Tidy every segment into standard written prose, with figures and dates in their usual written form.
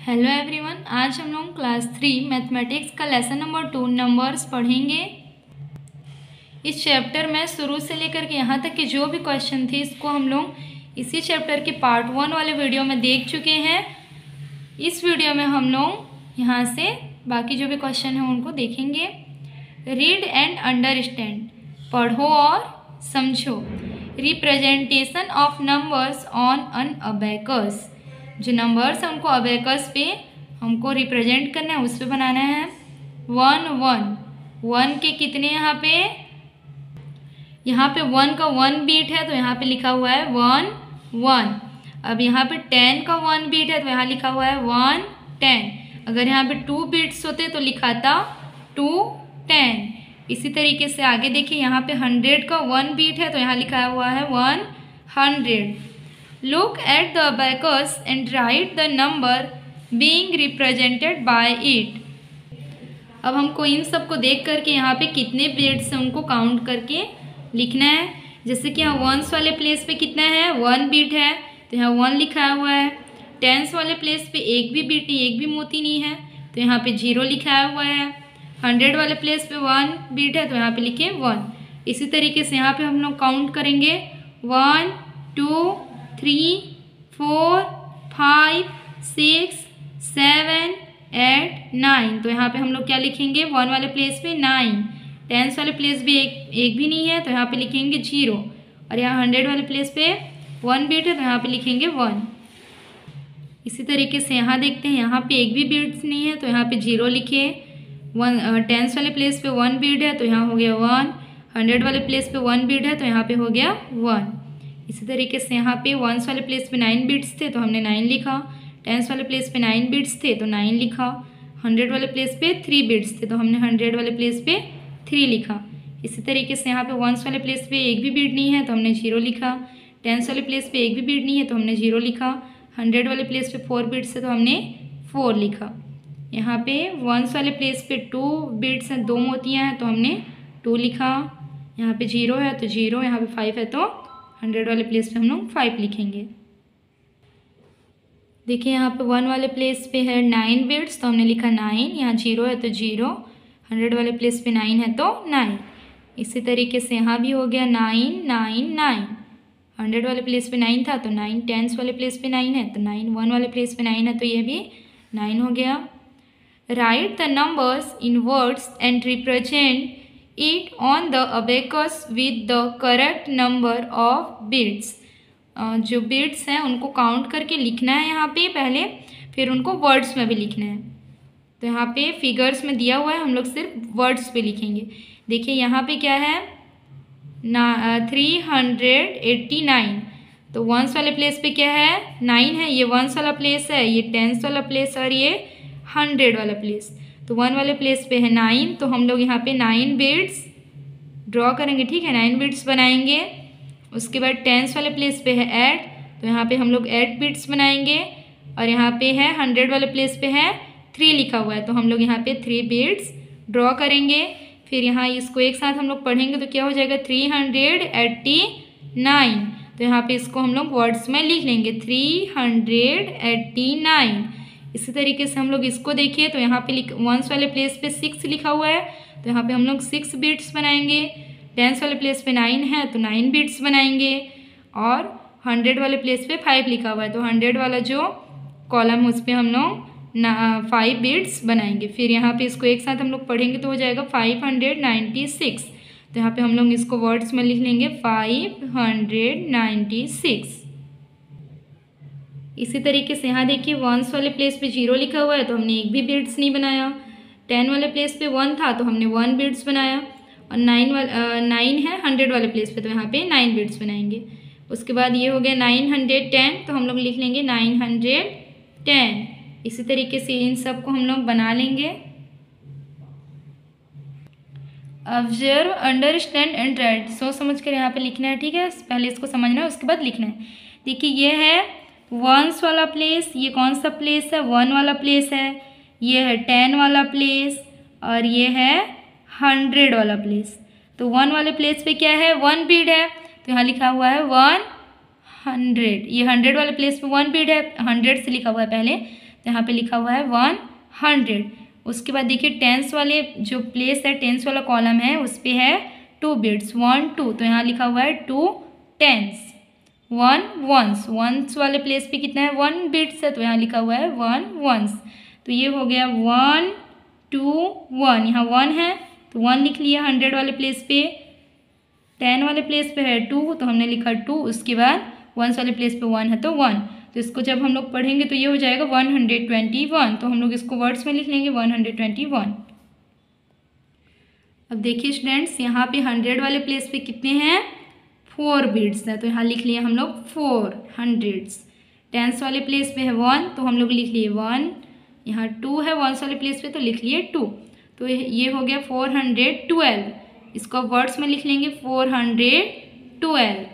Hello everyone, आज हम लोग क्लास 3 मैथमेटिक्स का लेसन नंबर 2 नंबर्स पढ़ेंगे। इस चैप्टर में शुरू से लेकर के यहाँ तक के जो भी क्वेश्चन थे इसको हम लोग इसी चैप्टर के पार्ट 1 वाले वीडियो में देख चुके हैं। इस वीडियो में हम लोग यहाँ से बाकी जो भी क्वेश्चन हैं उनको देखेंगे। रीड एंड अंडरस्टैंड, पढ़ो और समझो। Representation of numbers on an abacus, जो नंबर्स हैं उनको अबेकस पे हमको रिप्रेजेंट करना है, उस पे बनाना है। 1 1 1 के कितने यहाँ पे 1 का 1 बीट है तो यहाँ पे लिखा हुआ है 1 1। अब यहाँ पे 10 का 1 बीट है तो यहाँ लिखा हुआ है 1 10। अगर यहाँ पे 2 बीट्स होते तो लिखा था 2 10। इसी तरीके से आगे देखिए, यहाँ पे 100 का 1 बीट है तो यहाँ लिखा हुआ है 100। Look at the abacus and write the number being represented by it. अब हमको इन सब को देख करके यहाँ पे कितने बिट्स हैं उनको काउंट करके लिखना है। जैसे कि यहाँ वंस वाले प्लेस पे कितना है 1 बीट है तो यहाँ 1 लिखा हुआ है। टेंस वाले प्लेस पे एक भी बीट नहीं, एक भी मोती नहीं है तो यहाँ पे 0 लिखा हुआ है। 100 वाले प्लेस पे 1 बीट है तो यहाँ पे लिखे 1। इसी तरीके से यहाँ पे हम लोग काउंट करेंगे 1 2 3 4 5 6 7 8 9। तो यहाँ पे हम लोग क्या लिखेंगे 1 वाले प्लेस पे 9। टेंस वाले प्लेस भी एक भी नहीं है तो यहाँ पे लिखेंगे 0। और यहाँ 100 वाले प्लेस पे 1 बीट है तो यहाँ पे लिखेंगे 1। इसी तरीके से यहाँ देखते हैं, यहाँ पे एक भी बीट्स नहीं है तो यहाँ पे 0 लिखे। टेंस वाले प्लेस पे 1 बीट है तो यहाँ हो गया 1। 100 वाले प्लेस पे 1 बीट है तो यहाँ पे हो गया 1। इसी तरीके से यहाँ पे वंस वाले प्लेस पे 9 बिट्स थे तो हमने 9 लिखा। टेंस वाले प्लेस पे 9 बिट्स थे तो 9 लिखा। 100 वाले प्लेस पे 3 बिट्स थे तो हमने 100 वाले प्लेस पे 3 लिखा। इसी तरीके से यहाँ पे वंस वाले प्लेस पे एक भी बीट नहीं है तो हमने 0 लिखा। टेंस वाले प्लेस पे एक भी बीट नहीं है तो हमने 0 लिखा। 100 वाले प्लेस पे 4 बिट्स है तो हमने 4 लिखा। यहाँ पे वंस वाले प्लेस पे 2 बिट्स हैं, 2 मोतियाँ हैं तो हमने 2 लिखा। यहाँ पे 0 है तो 0, यहाँ पे 5 है तो 100 वाले प्लेस पे हम लोग 5 लिखेंगे। देखिए यहाँ पे 1 वाले प्लेस पे है 9 बिट्स तो हमने लिखा 9। यहाँ 0 है तो 0। 100 वाले प्लेस पे 9 है तो 9। इसी तरीके से यहाँ भी हो गया 9 9 9। 100 वाले प्लेस पे 9 था तो 9। टेंस वाले प्लेस पे 9 है तो 9। 1 वाले प्लेस पे 9 है तो ये भी 9 हो गया। Right the numbers in words and represent it on the abacus with the correct number of bits. जो बिट्स हैं उनको काउंट करके लिखना है यहाँ पे पहले, फिर उनको वर्ड्स में भी लिखना है। तो यहाँ पे फिगर्स में दिया हुआ है, हम लोग सिर्फ वर्ड्स पे लिखेंगे। देखिए यहाँ पे क्या है 389 तो वंस वाले प्लेस पे क्या है 9 है, ये वंस वाला प्लेस है, ये टेंस वाला प्लेस और ये 100 वाला प्लेस। तो 1 वाले प्लेस पे है 9 तो हम लोग यहाँ पे 9 बिट्स ड्रॉ करेंगे, ठीक है, 9 बिट्स बनाएंगे। उसके बाद टेंस वाले प्लेस पे है 8 तो यहाँ पे हम लोग 8 बिट्स बनाएंगे। और यहाँ पे है 100 वाले प्लेस पे है 3 लिखा हुआ है तो हम लोग यहाँ पे 3 बिट्स ड्रॉ करेंगे। फिर यहाँ इसको एक साथ हम लोग पढ़ेंगे तो क्या हो जाएगा 389। तो यहाँ पे इसको हम लोग वर्ड्स में लिख लेंगे 389। इसी तरीके से हम लोग इसको देखिए तो यहाँ पे वंस वाले प्लेस पे 6 लिखा हुआ है तो यहाँ पे हम लोग 6 बिट्स बनाएंगे। टेंस वाले प्लेस पे 9 है तो 9 बिट्स बनाएंगे। और 100 वाले प्लेस पे 5 लिखा हुआ है तो 100 वाला जो कॉलम है उस पर हम लोग 5 बिट्स बनाएंगे। फिर यहाँ पे इसको एक साथ हम लोग पढ़ेंगे तो हो जाएगा 596। तो यहाँ पे हम लोग इसको वर्ड्स में लिख लेंगे 596। इसी तरीके से यहाँ देखिए वंस वाले प्लेस पे 0 लिखा हुआ है तो हमने एक भी बिट्स नहीं बनाया। 10 वाले प्लेस पे 1 था तो हमने 1 बिट्स बनाया। और 9 है 100 वाले प्लेस पे तो यहाँ पे 9 बिट्स बनाएंगे। उसके बाद ये हो गया 910 तो हम लोग लिख लेंगे 910। इसी तरीके से इन सब को हम लोग बना लेंगे। ऑब्जर्व, अंडरस्टैंड एंड राइट, सोच समझ कर यहाँ पे लिखना है, ठीक है। पहले इसको समझना है उसके बाद लिखना है। देखिए ये है वंस वाला प्लेस, ये कौन सा प्लेस है 1 वाला प्लेस है, ये है 10 वाला प्लेस और ये है 100 वाला प्लेस। तो 1 वाले प्लेस पे क्या है 1 बीट है तो यहाँ लिखा हुआ है 100। ये 100 वाले प्लेस पे 1 बीट है, 100 से लिखा हुआ है पहले तो यहाँ पे लिखा हुआ है 100। उसके बाद देखिए टेंस वाले जो प्लेस है, टेंस वाला कॉलम है, उस पर है 2 बिट्स 1 2, तो यहाँ लिखा हुआ है 2 टेंस। 1 वंस, वंस वाले प्लेस पे कितना है 1 बिट्स है, तो यहाँ लिखा हुआ है 1 वंस। तो ये हो गया 1 2 1, यहाँ 1 है तो 1 लिख लिया 100 वाले प्लेस पे। 10 वाले प्लेस पे है 2, तो हमने लिखा 2। उसके बाद वंस वाले प्लेस पे 1 है तो 1। तो इसको जब हम लोग पढ़ेंगे तो ये हो जाएगा 121। तो हम लोग इसको वर्ड्स में लिख लेंगे 121। अब देखिए स्टूडेंट्स, यहाँ पे 100 वाले प्लेस पे कितने हैं 4 बिट्स है, तो यहाँ लिख लिए हम लोग 4 हंड्रेड्स। टेंस वाले प्लेस पे है 1, तो हम लोग लिख लिए 1। यहाँ 2 है वंस वाले प्लेस पे, तो लिख लिए 2। तो ये हो गया 412। इसको वर्ड्स में लिख लेंगे 412।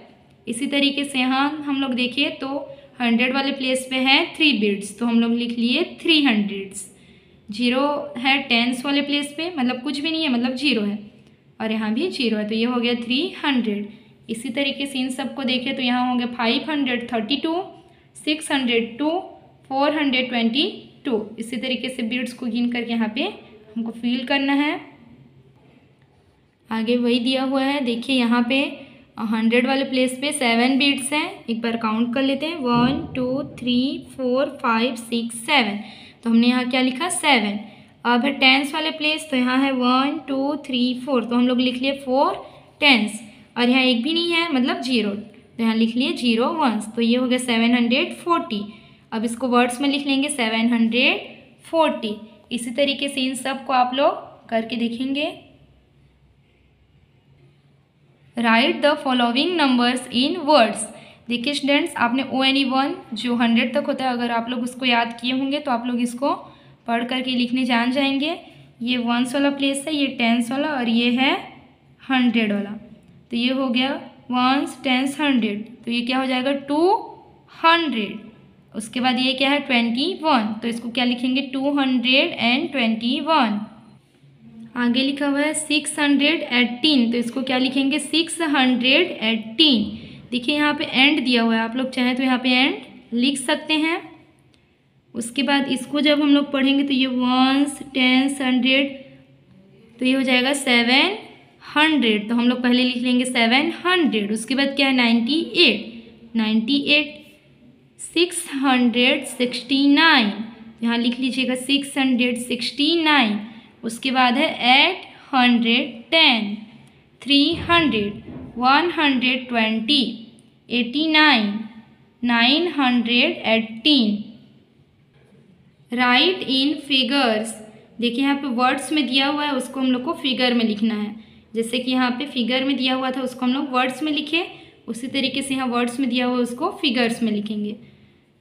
इसी तरीके से यहाँ हम लोग देखिए तो 100 वाले प्लेस पे है 3 बिट्स, तो हम लोग लिख लिए 300। 0 है टेंस वाले प्लेस पे, मतलब कुछ भी नहीं है, मतलब 0 है, और यहाँ भी 0 है, तो ये हो गया 300। इसी तरीके से इन सबको देखें तो यहाँ हो गया 532, 602, 422। इसी तरीके से बिट्स को गिन करके यहाँ पे हमको फिल करना है। आगे वही दिया हुआ है, देखिए यहाँ पे 100 वाले प्लेस पे 7 बिट्स हैं। एक बार काउंट कर लेते हैं 1 2 3 4 5 6 7। तो हमने यहाँ क्या लिखा 7। अब है टेंस वाले प्लेस, तो यहाँ है 1 2 3 4, तो हम लोग लिख लिए 4 टेंस, और यहाँ एक भी नहीं है मतलब 0, तो यहाँ लिख लिए 0 वंस। तो ये हो गया 740। अब इसको वर्ड्स में लिख लेंगे 740। इसी तरीके से इन सब को आप लोग करके देखेंगे। Right the following numbers in words. देखिए स्टूडेंट्स, आपने ONE1 जो 100 तक होता है, अगर आप लोग उसको याद किए होंगे तो आप लोग इसको पढ़ करके लिखने जान जाएंगे। ये वंस वाला प्लेस है, ये टेंस वाला, और ये है 100 वाला। तो ये हो गया वंस टेंस 100, तो ये क्या हो जाएगा 200। उसके बाद ये क्या है 21, तो इसको क्या लिखेंगे 221। आगे लिखा हुआ है 618, तो इसको क्या लिखेंगे 618। देखिए यहाँ पे एंड दिया हुआ है, आप लोग चाहें तो यहाँ पे एंड लिख सकते हैं। उसके बाद इसको जब हम लोग पढ़ेंगे तो ये वंस टेंस 100, तो ये हो जाएगा 700। तो हम लोग पहले लिख लेंगे 700। उसके बाद क्या है 98, 669, यहाँ लिख लीजिएगा 669। उसके बाद है 810, 300, 120, 89, 918। राइट इन फिगर्स। देखिए यहाँ पे वर्ड्स में दिया हुआ है, उसको हम लोग को फिगर में लिखना है। जैसे कि यहाँ पे फिगर में दिया हुआ था उसको हम लोग वर्ड्स में लिखे, उसी तरीके से यहाँ वर्ड्स में दिया हुआ है उसको फिगर्स में लिखेंगे।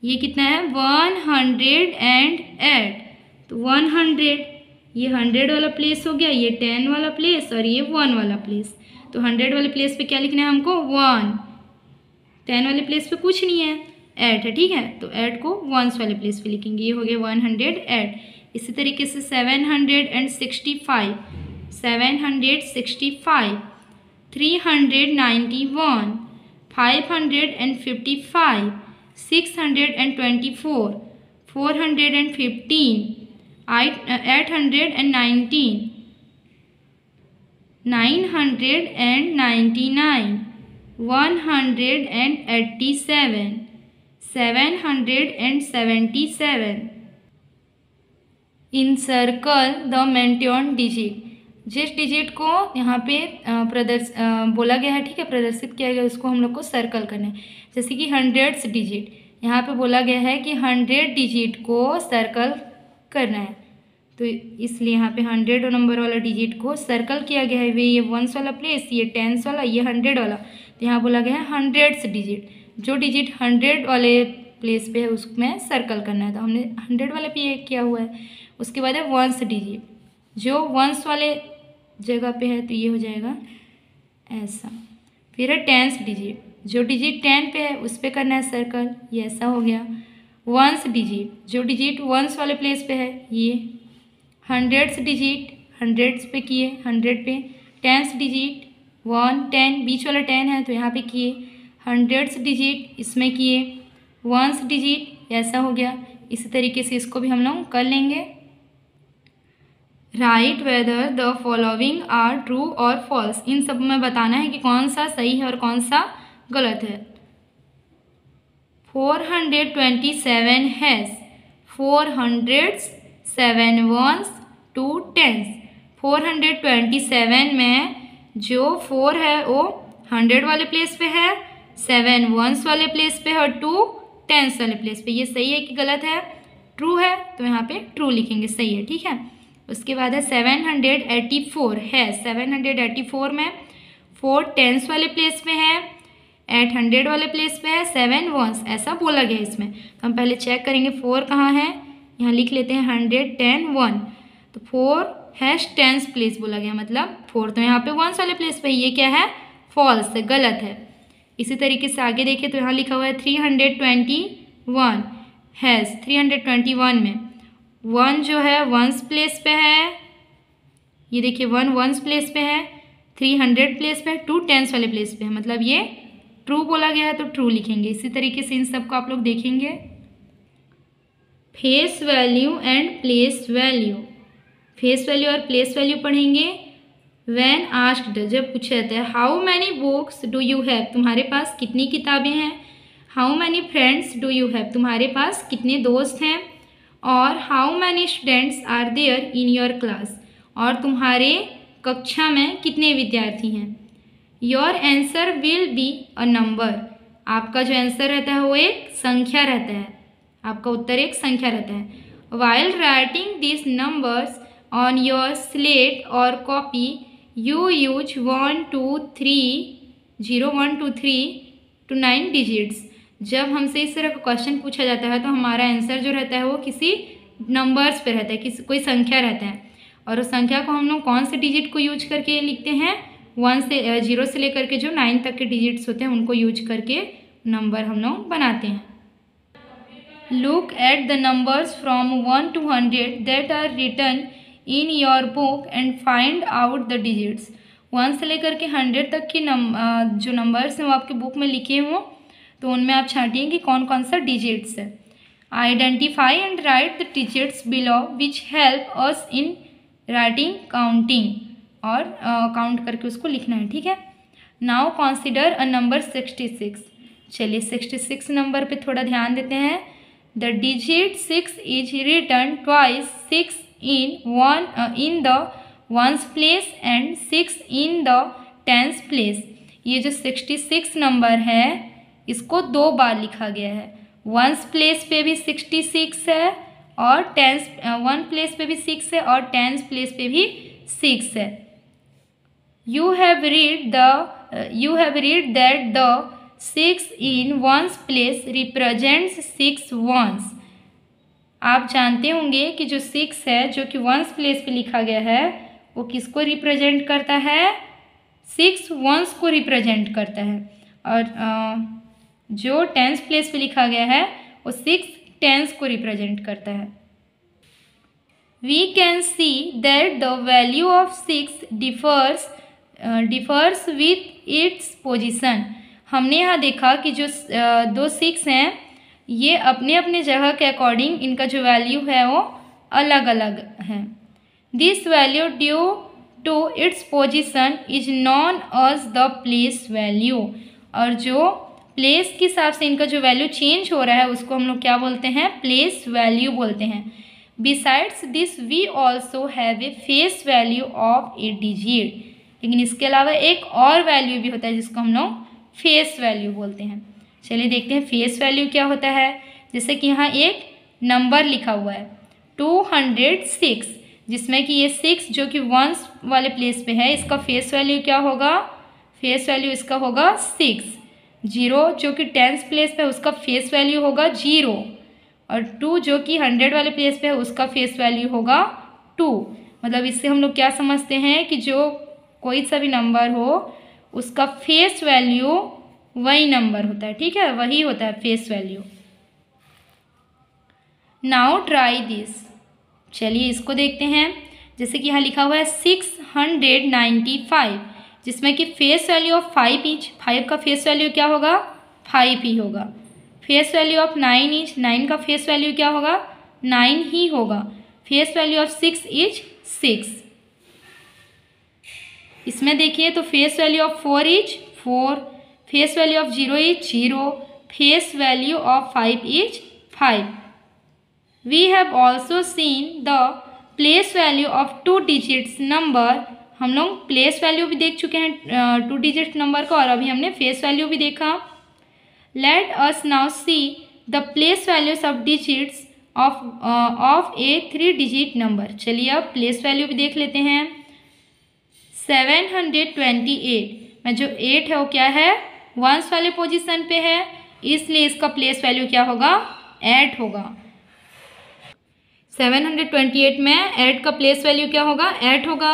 ये कितना है 108। तो 100, ये 100 वाला प्लेस हो गया, ये 10 वाला प्लेस, और ये 1 वाला प्लेस। तो 100 वाले प्लेस पे क्या लिखना है हमको 1। 10 वाले प्लेस पे कुछ नहीं है, 8 है, ठीक है, तो 8 को वंस वाले प्लेस पे लिखेंगे। ये हो गया 108। इसी तरीके से 765, 765, 391, 555, 624, 415, 819, 999, 187, 777। Encircle the maintain digit. जिस डिजिट को यहाँ पे बोला गया है, ठीक है, प्रदर्शित किया गया, उसको हम लोग को सर्कल करना है। जैसे कि 100 डिजिट, यहाँ पे बोला गया है कि 100 डिजिट को सर्कल करना है, तो इसलिए यहाँ पे 100 नंबर वाला डिजिट को सर्कल किया गया है। वे ये वंस वाला प्लेस, ये टेंस वाला, ये 100 वाला, तो यहाँ बोला गया है 100 डिजिट। जो डिजिट 100 वाले प्लेस पे है उसमें सर्कल करना है, तो हमने 100 वाले पे ये किया हुआ है। उसके बाद है वंस डिजिट, जो वंस वाले जगह पे है तो ये हो जाएगा ऐसा। फिर है टेंस डिजिट, जो डिजिट 10 पे है उस पर करना है सर्कल, ये ऐसा हो गया। वंस डिजिट, जो डिजिट वंस वाले प्लेस पे है, ये 100 डिजिट 100 पे किए, 100 पे। टेंस डिजिट 1 10, बीच वाला 10 है तो यहाँ पे किए। 100 डिजिट इसमें किए। वंस डिजिट ऐसा हो गया। इसी तरीके से इसको भी हम लोग कर लेंगे। Write whether the following are true और फॉल्स, इन सब में बताना है कि कौन सा सही है और कौन सा गलत है। 427 हैज़ 400 7 ones 2 tens। 427 में जो 4 है वो 100 वाले प्लेस पे है, 7 ones वाले प्लेस पे है और 2 tens वाले प्लेस पे। ये सही है कि गलत है? ट्रू है, तो यहाँ पे ट्रू लिखेंगे, सही है, ठीक है। उसके बाद है 784 है, 784 में 4 tens वाले प्लेस पे है, 800 वाले प्लेस पे है, 7 ones, ऐसा बोला गया इसमें। तो हम पहले चेक करेंगे 4 कहाँ है, यहाँ लिख लेते हैं 110 1। तो 4 हैश टेंस प्लेस बोला गया, मतलब 4 तो यहाँ पे वंस वाले प्लेस पे, ये क्या है? फॉल्स है, गलत है। इसी तरीके से आगे देखिए तो यहाँ लिखा हुआ है 321 हैज़ 321 में 1 जो है वंस प्लेस पे है, ये देखिए 1 वंस प्लेस पे है, 300 प्लेस पे है, 2 टेंस वाले प्लेस पे है, मतलब ये ट्रू बोला गया है तो ट्रू लिखेंगे। इसी तरीके से इन सबको आप लोग देखेंगे। Face value and place value, face value और प्लेस वैल्यू पढ़ेंगे। व्हेन आस्क्ड, जब पूछा जाता है how many books do you have, तुम्हारे पास कितनी किताबें हैं। How many friends do you have, तुम्हारे पास कितने दोस्त हैं। और how many students are there in your class, और तुम्हारे कक्षा में कितने विद्यार्थी हैं। Your answer will be a number, आपका जो आंसर रहता है वो एक संख्या रहता है, आपका उत्तर एक संख्या रहता है। While writing this numbers on your slate और copy you use 1 2 3 0 1 2 3 to 9 digits. जब हमसे इस तरह का क्वेश्चन पूछा जाता है तो हमारा आंसर जो रहता है वो किसी नंबर्स पे रहता है, किसी कोई संख्या रहता है, और उस संख्या को हम लोग कौन से डिजिट को यूज करके लिखते हैं, 0 से लेकर के जो 9 तक के डिजिट्स होते हैं उनको यूज करके नंबर हम लोग बनाते हैं। Look at the numbers from 1 to 100 that are written in your book and find out the digits। 1 से लेकर के 100 तक की जो नंबर्स हैं वो आपके बुक में लिखे हों तो उनमें आप छांटिए कि कौन कौन सा डिजिट्स है। Identify and right the digits below which help us in writing counting, और काउंट करके उसको लिखना है, ठीक है। Now consider a number 66। चलिए 66 नंबर पे थोड़ा ध्यान देते हैं। The digit 6 is written twice, 6 in the ones place and 6 in the tens place। ये जो 66 नंबर है इसको 2 बार लिखा गया है। वंस प्लेस पे भी 66 है और टेंस 1 प्लेस पे भी 6 है और टेंस प्लेस पे भी 6 है। You have read that the 6 in ones place represents 6 ones। आप जानते होंगे कि जो 6 है जो कि वंस प्लेस पे लिखा गया है वो किसको रिप्रेजेंट करता है, 6 वंस को रिप्रेजेंट करता है, और जो टेंस प्लेस पे लिखा गया है वो 6 टेंस को रिप्रेजेंट करता है। We can see that the value of 6 differs with its position। हमने यहाँ देखा कि जो 2 6 हैं ये अपने अपने जगह के अकॉर्डिंग इनका जो वैल्यू है वो अलग अलग है। This value due to its position is known as the place value, और जो प्लेस के हिसाब से इनका जो वैल्यू चेंज हो रहा है उसको हम लोग क्या बोलते हैं, प्लेस वैल्यू बोलते हैं। Besides this we also have a face value of a digit, लेकिन इसके अलावा एक और वैल्यू भी होता है जिसको हम लोग फेस वैल्यू बोलते हैं। चलिए देखते हैं फेस वैल्यू क्या होता है। जैसे कि यहाँ एक नंबर लिखा हुआ है 206, जिसमें कि ये 6 जो कि वंस वाले प्लेस पे है इसका फेस वैल्यू क्या होगा, फेस वैल्यू इसका होगा 6। 0 जो कि टेंस प्लेस पे उसका फेस वैल्यू होगा 0, और 2 जो कि 100 वाले प्लेस पे है उसका फेस वैल्यू होगा 2। मतलब इससे हम लोग क्या समझते हैं कि जो कोई सा भी नंबर हो उसका फेस वैल्यू वही नंबर होता है, ठीक है, वही होता है face value. Now try this, चलिए इसको देखते हैं। जैसे कि यहाँ लिखा हुआ है 695, जिसमें कि फेस वैल्यू ऑफ 5 इंच, 5 का फेस वैल्यू क्या होगा, 5 ही होगा। फेस वैल्यू ऑफ 9 इज, 9 का फेस वैल्यू क्या होगा, 9 ही होगा। Face value of 6 is 6। इसमें देखिए तो face value of 4 is 4, face value of 0 is 0, face value of 5 is 5। We have also seen the place value of 2 digits number. हम लोग प्लेस वैल्यू भी देख चुके हैं 2 डिजिट नंबर का, और अभी हमने फेस वैल्यू भी देखा। Let us now see the place values of digits of A 3 digit number. चलिए अब प्लेस वैल्यू भी देख लेते हैं। 728 में जो 8 है वो क्या है, वंस वाले पोजीशन पे है, इसलिए इसका प्लेस वैल्यू क्या होगा, 8 होगा। 728 में 8 का प्लेस वैल्यू क्या होगा, 8 होगा।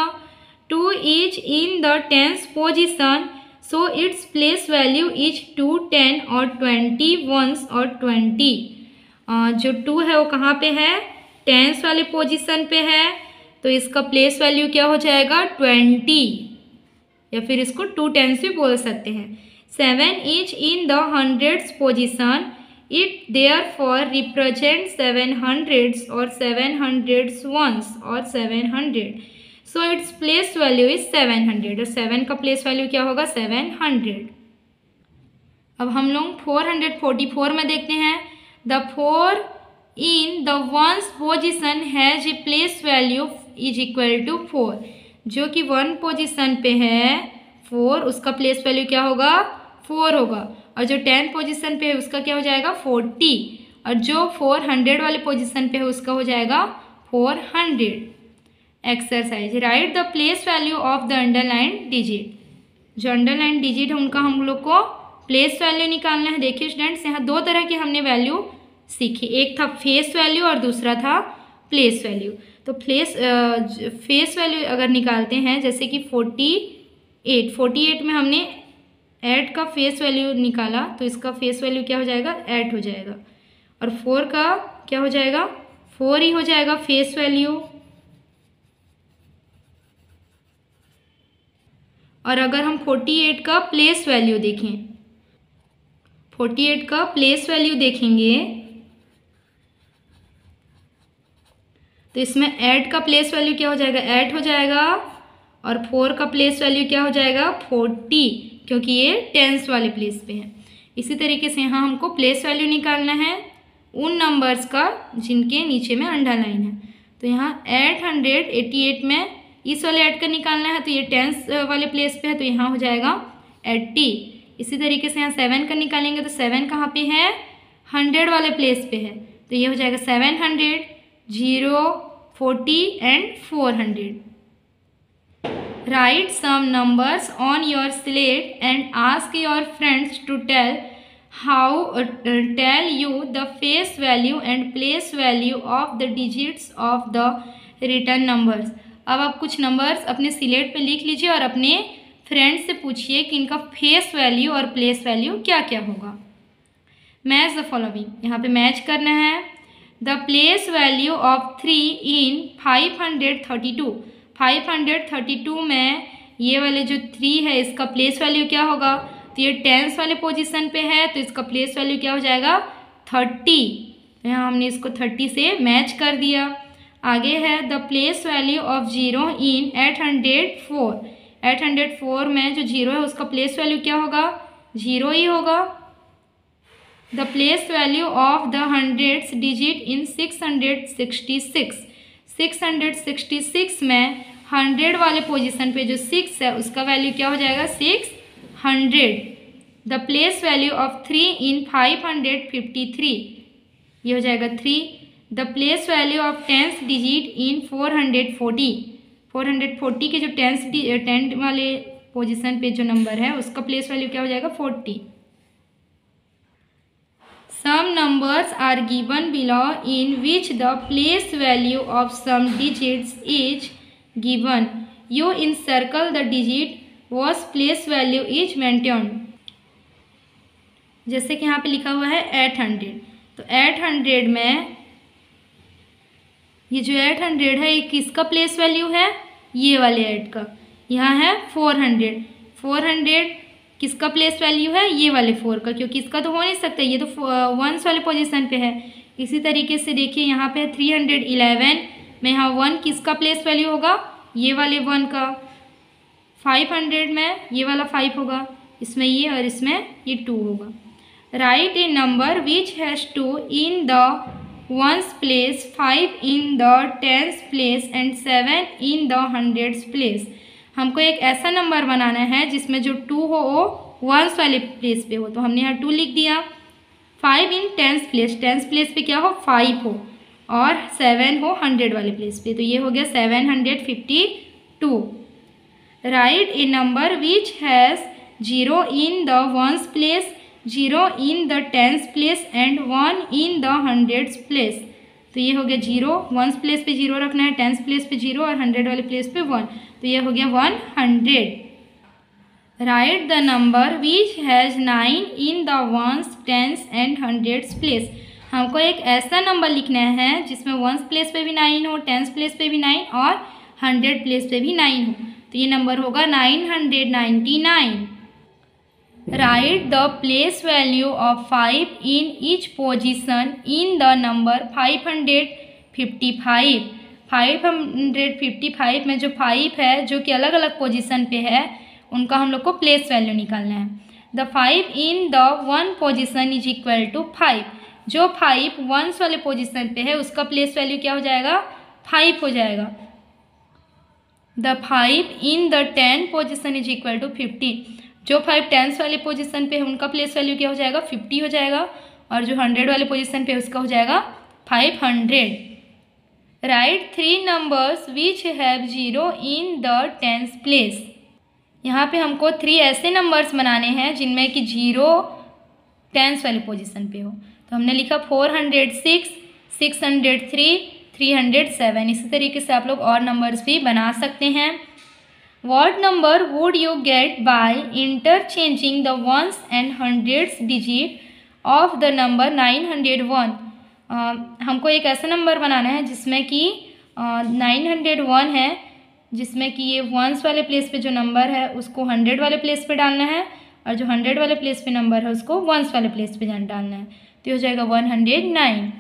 2 is in the 10th position, so its place value is 2, 10 और 20 वंस और 20। जो 2 है वो कहाँ पे है, 10th वाले पोजीशन पे है, तो इसका प्लेस वैल्यू क्या हो जाएगा, 20, या फिर इसको 2 10s भी बोल सकते हैं। 7 is in the 100th position, it therefore represent 700s और 700s वंस और 700, so its place value is 700, और 7 का प्लेस वैल्यू क्या होगा, 700। अब हम लोग 444 में देखते हैं। The 4 in the ones position has a place value is equal to 4। जो कि 1 पोजीशन पे है 4, उसका प्लेस वैल्यू क्या होगा, 4 होगा। और जो 10 पोजीशन पे है उसका क्या हो जाएगा, 40, और जो 400 वाले पोजीशन पे है उसका हो जाएगा 400। Exercise, right the place value of the underline digit. जो अंडरलाइन डिजिट है उनका हम लोग को प्लेस वैल्यू निकालना है। देखिए स्टूडेंट्स, यहाँ 2 तरह की हमने वैल्यू सीखी, एक था फेस वैल्यू और दूसरा था प्लेस वैल्यू। तो फेस वैल्यू अगर निकालते हैं, जैसे कि 48 में हमने 8 का फेस वैल्यू निकाला, तो इसका फेस वैल्यू क्या हो जाएगा, 8 हो जाएगा। और 4 का क्या हो जाएगा, 4 ही हो जाएगा फेस वैल्यू। और अगर हम 48 का प्लेस वैल्यू देखें, 48 का प्लेस वैल्यू देखेंगे तो इसमें 8 का प्लेस वैल्यू क्या हो जाएगा, 8 हो जाएगा, और 4 का प्लेस वैल्यू क्या हो जाएगा, 40, क्योंकि ये 10s वाले प्लेस पे है। इसी तरीके से यहाँ हमको प्लेस वैल्यू निकालना है उन नंबर्स का जिनके नीचे में अंडरलाइन है। तो यहाँ 888 में इस वाले 8 का निकालना है, तो ये 10s वाले प्लेस पे है, तो यहाँ हो जाएगा 80। इसी तरीके से यहाँ 7 का निकालेंगे, तो 7 कहाँ पे है, 100 वाले प्लेस पे है, तो ये हो जाएगा 700, 0, 40 and 400। Write some numbers on your slate and ask your friends to tell you the face value and place value of the digits of the written numbers। अब आप कुछ नंबर्स अपने स्लेट पे लिख लीजिए और अपने फ्रेंड्स से पूछिए कि इनका फेस वैल्यू और प्लेस वैल्यू क्या क्या होगा। मैच द फॉलोइंग, यहाँ पे मैच करना है। द प्लेस वैल्यू ऑफ 3 इन 532, 532 में ये वाले जो 3 है इसका प्लेस वैल्यू क्या होगा, तो ये 10s वाले पोजीशन पे है, तो इसका प्लेस वैल्यू क्या हो जाएगा, 30। यहाँ हमने इसको 30 से मैच कर दिया। आगे है द प्लेस वैल्यू ऑफ 0 इन 804, 804 में जो 0 है उसका प्लेस वैल्यू क्या होगा, 0 ही होगा। The place value of the 100th digit in 666, 666 में 100 वाले पोजीशन पे जो 6 है उसका वैल्यू क्या हो जाएगा, 600। द प्लेस वैल्यू ऑफ 3 इन 553, ये हो जाएगा 3। The place value of 10th digit in 440, 440 के जो 10 वाले पोजीशन पे जो नंबर है उसका प्लेस वैल्यू क्या हो जाएगा, 40। Some numbers are given below in which the place value of some digits is given. You encircle the digit whose place value is maintained. जैसे कि यहाँ पे लिखा हुआ है 800, तो 800 में ये जो 800 है ये किसका प्लेस वैल्यू है, ये वाले 8 का। यहाँ है 400, 400 किसका प्लेस वैल्यू है, ये वाले 4 का, क्योंकि इसका तो हो नहीं सकता, ये तो वंस वाले पोजीशन पे है। इसी तरीके से देखिए यहाँ पे 311 में यहाँ 1 किसका प्लेस वैल्यू होगा, ये वाले 1 का। 500 में ये वाला 5 होगा, इसमें ये और इसमें ये 2 होगा। Right A number which has 2 in the ones place, 5 in the tens place and 7 in the hundreds place. हमको एक ऐसा नंबर बनाना है जिसमें जो 2 हो वो वंस वाले प्लेस पे हो, तो हमने यहाँ 2 लिख दिया। 5 इन टेंस प्लेस पे क्या हो, 5 हो, और 7 हो 100 वाले प्लेस पे, तो ये हो गया 752। Right A number which has 0 in the ones place, 0 in the tens place and 1 in the hundreds place. तो ये हो गया 0, वंस प्लेस पे 0 रखना है, टेंस प्लेस पे 0 और 100 वाले प्लेस पे 1, तो ये हो गया 100। Write the number which has 9 in the ones, tens and hundreds place. हमको एक ऐसा नंबर लिखना है जिसमें वंस प्लेस पे भी 9 हो, टेंस प्लेस पे भी 9 और 100 प्लेस पे भी 9 हो, तो ये नंबर होगा 999। Right the place value of 5 in each position in the number 555। 555 में जो 5 है जो कि अलग अलग पोजीशन पे है, उनका हम लोग को प्लेस वैल्यू निकालना है। The 5 in the 1 position is equal to 5। जो 5 वंस वाले पोजीशन पे है उसका प्लेस वैल्यू क्या हो जाएगा, 5 हो जाएगा। The 5 in the 10 position is equal to 50। जो 5 टेंस वाले पोजीशन पे है उनका प्लेस वैल्यू क्या हो जाएगा, 50 हो जाएगा, और जो 100 वाले पोजीशन पे है उसका हो जाएगा 500। Right 3 numbers which have 0 in the tens place. यहाँ पे हमको 3 ऐसे नंबर्स बनाने हैं जिनमें कि 0 टेंस वाले पोजीशन पे हो, तो हमने लिखा 406, 603, 307। इसी तरीके से आप लोग और नंबर्स भी बना सकते हैं। What number would you get by interchanging the ones and hundreds digit of the number 901? हमको एक ऐसा नंबर बनाना है जिसमें कि 901 है, जिसमें कि ये वंस वाले प्लेस पे जो नंबर है उसको 100 वाले प्लेस पे डालना है, और जो 100 वाले प्लेस पे नंबर है उसको वंस वाले प्लेस पे डालना है, तो हो जाएगा 109।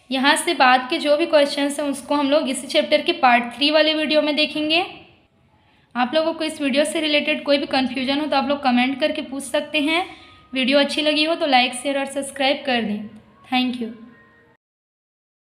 यहाँ से बाद के जो भी क्वेश्चंस हैं उसको हम लोग इसी चैप्टर के पार्ट 3 वाले वीडियो में देखेंगे। आप लोगों को इस वीडियो से रिलेटेड कोई भी कन्फ्यूजन हो तो आप लोग कमेंट करके पूछ सकते हैं। वीडियो अच्छी लगी हो तो लाइक शेयर और सब्सक्राइब कर दें। Thank you.